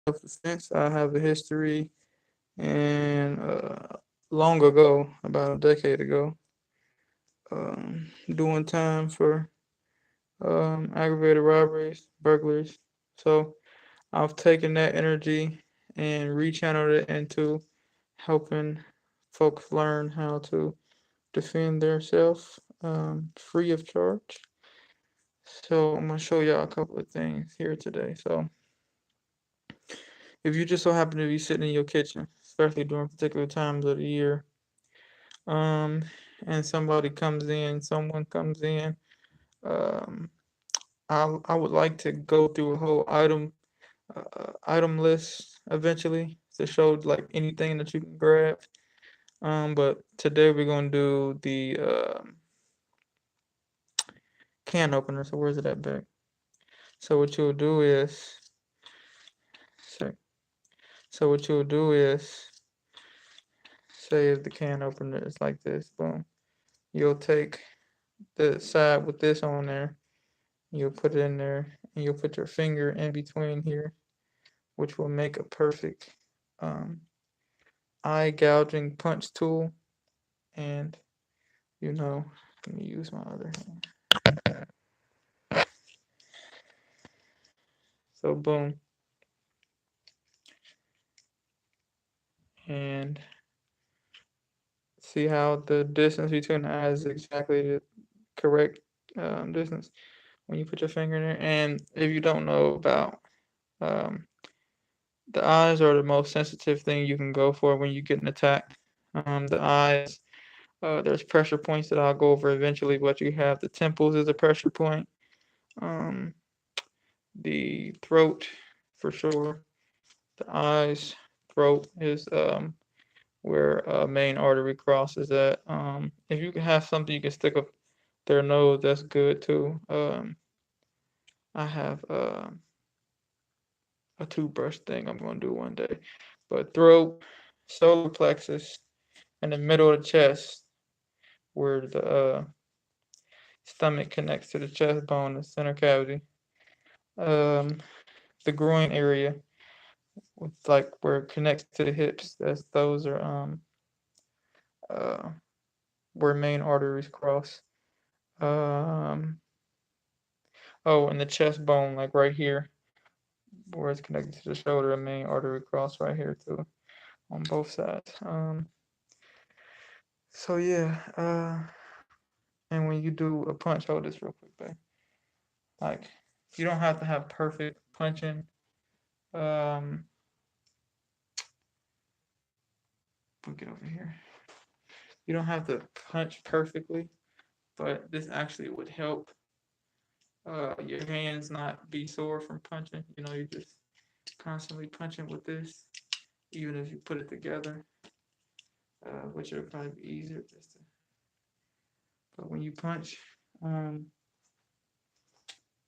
self-defense. I have a history, and long ago, about a decade ago, doing time for aggravated robberies, burglaries. So I've taken that energy and rechanneled it into helping folks learn how to defend themselves free of charge. So I'm gonna show y'all a couple of things here today. So if you just so happen to be sitting in your kitchen, especially during particular times of the year, um, and someone comes in, um, I would like to go through a whole item list eventually to show like anything that you can grab. But today we're gonna do the can opener. So where's it at back? So what you'll do is, sorry. So what you'll do is, say if the can opener is like this, boom. You'll take the side with this on there. You'll put it in there, and you'll put your finger in between here, which will make a perfect um, eye gouging punch tool. And you know, let me use my other hand. So boom, and see how the distance between the eyes is exactly the correct distance when you put your finger in there. And if you don't know about um, the eyes are the most sensitive thing you can go for when you get an attack. The eyes, there's pressure points that I'll go over eventually, but you have the temples is a pressure point. Um, the throat, for sure. The eyes, throat is where main artery crosses at. If you can have something you can stick up their nose, that's good too. I have a toothbrush thing I'm gonna do one day, but throat, solar plexus, in the middle of the chest, where the stomach connects to the chest bone, the center cavity. Um, the groin area, with like where it connects to the hips. Those are uh where main arteries cross. Um, oh, and the chest bone, like right here, where it's connected to the shoulder, a main artery cross right here too, on both sides. So yeah, and when you do a punch, hold this real quick, babe. Like, you don't have to have perfect punching. Um, we'll get over here. You don't have to punch perfectly, but this actually would help your hands not be sore from punching. You know, you're just constantly punching with this, even if you put it together, which would probably be easier just to. But when you punch, um,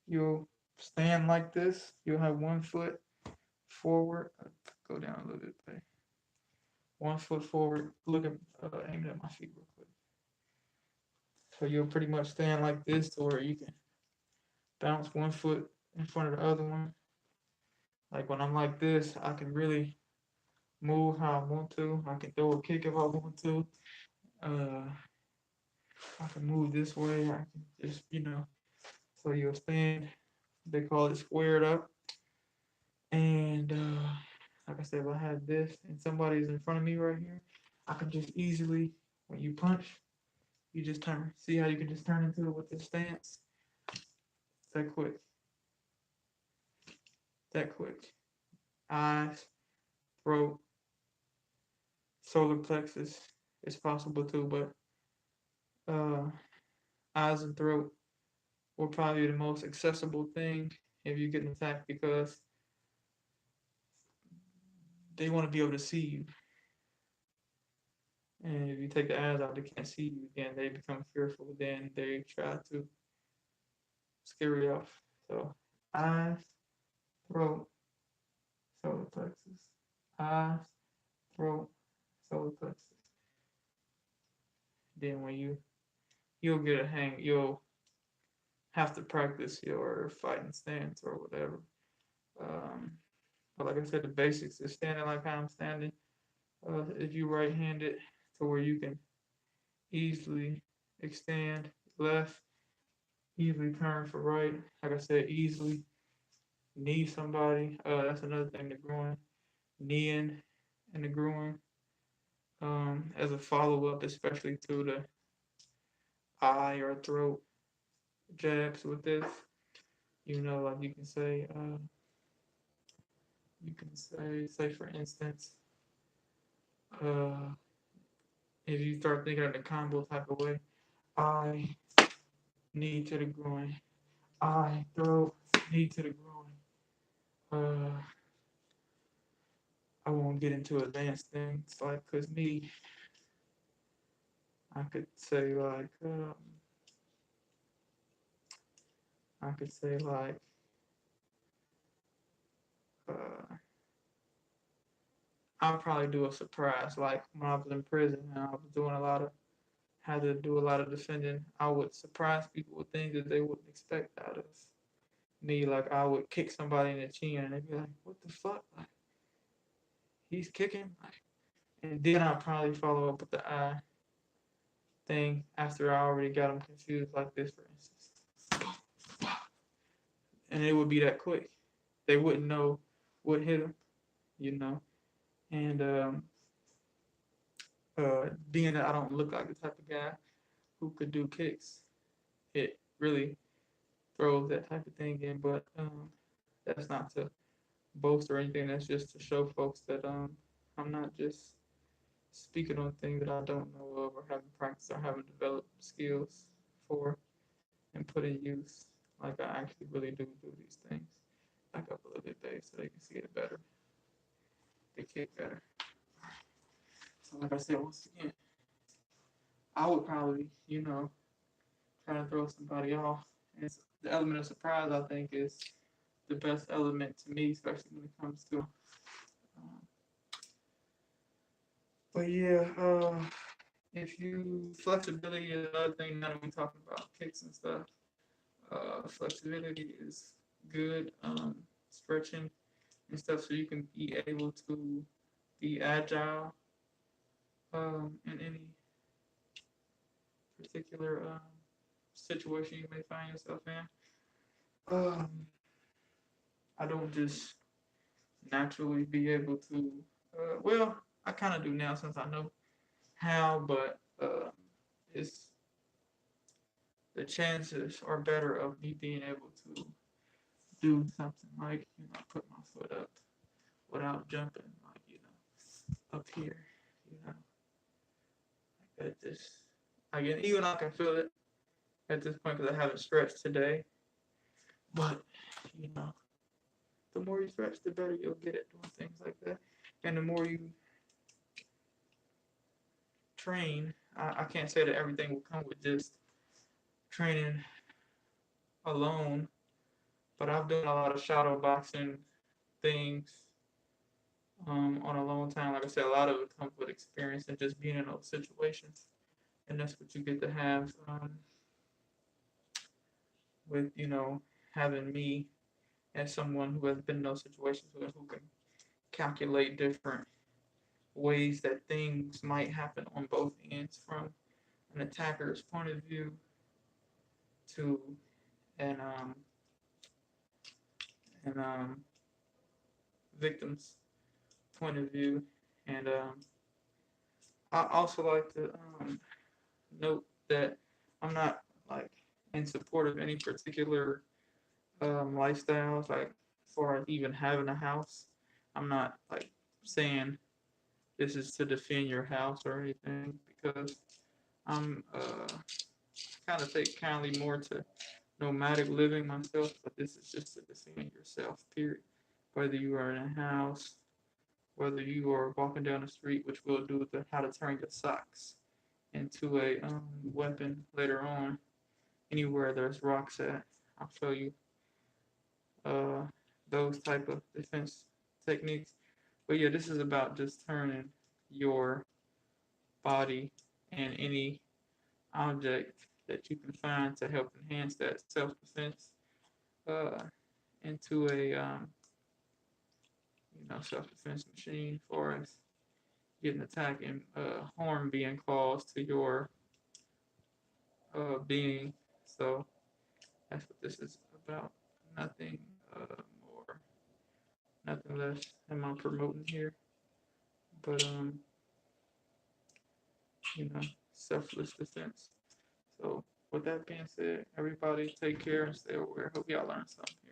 you'll stand like this. You'll have one foot forward. Go down a little bit, babe. One foot forward. Look at aiming at my feet real quick. So you'll pretty much stand like this to where you can bounce one foot in front of the other one. Like when I'm like this, I can really move how I want to. I can throw a kick if I want to. Uh, I can move this way. I can just, so you'll stand. They call it squared up. And like I said, if I have this and somebody's in front of me right here, I can just easily, when you punch, you just turn. See how you can just turn into it with this stance? That quick. That quick. Eyes, throat, solar plexus. It's possible too, but uh, eyes and throat will probably be the most accessible thing if you get attacked because they want to be able to see you. And if you take the eyes out, they can't see you again. They become fearful. Then they try to scare you off. So eyes, throat, solar plexus. Eyes, throat, solar plexus. Then when you'll get a hang, you'll have to practice your fighting stance or whatever. Um, But like I said, the basics is standing like how I'm standing. If you right-handed, to where you can easily extend left, easily turn for right. Like I said, easily knee somebody. That's another thing, the groin, kneeing and the groin. As a follow-up, especially to the eye or throat jabs with this. Like you can say for instance, uh, if you start thinking of the combo type of way, eye, knee to the groin, eye, throat, knee to the groin. Uh, I won't get into advanced things like, cause me, I could say like, I could say like, uh, I'll probably do a surprise. Like when I was in prison and I was had to do a lot of defending, I would surprise people with things that they wouldn't expect out of me. Like I would kick somebody in the chin and they'd be like, what the fuck? Like, he's kicking? Like, and then I'll probably follow up with the eye thing after I already got them confused, like this, for instance. And it would be that quick. They wouldn't know what hit them, you know. And being that I don't look like the type of guy who could do kicks, it really throws that type of thing in. But that's not to boast or anything. That's just to show folks that I'm not just speaking on things that I don't know of or haven't practiced or haven't developed skills for and put in use. Like I actually really do these things. Back up a little bit, babe, so they can see it better. They kick better. So like I said, once again, I would probably, try to throw somebody off. And the element of surprise, I think, is the best element to me, especially when it comes to. But yeah, if you flexibility is another thing. Now that we're talking about kicks and stuff, flexibility is good. Stretching and stuff, so you can be able to be agile in any particular situation you may find yourself in. Um, I don't just naturally be able to. Well, I kind of do now since I know how, but it's the chances are better of me being able to do something like put my foot up without jumping, like up here, you know, like at this. Again, even I can feel it at this point because I haven't stretched today. But you know, the more you stretch, the better you'll get at doing things like that, and the more you train. I can't say that everything will come with just training alone, but I've done a lot of shadow boxing things on a long time. Like I said, a lot of it comes with experience and just being in those situations, and that's what you get to have with having me as someone who has been in those situations who can calculate different ways that things might happen on both ends, from an attacker's point of view to an an victim's point of view. And I also like to note that I'm not like in support of any particular lifestyles, like for even having a house. I'm not like saying this is to defend your house or anything, because I'm kind of take kindly more to nomadic living myself, but this is just to defend yourself, period. Whether you are in a house, whether you are walking down the street, which we'll do with how to turn your socks into a weapon later on, anywhere there's rocks at, I'll show you uh, those type of defense techniques. But yeah, this is about just turning your body and any object that you can find to help enhance that self-defense uh, into a self-defense machine for us getting attacked and harm being caused to your being. So that's what this is about. Nothing more, nothing less. Am I promoting here? But you know, selfless defense. So with that being said, everybody take care and stay aware. Hope y'all learned something.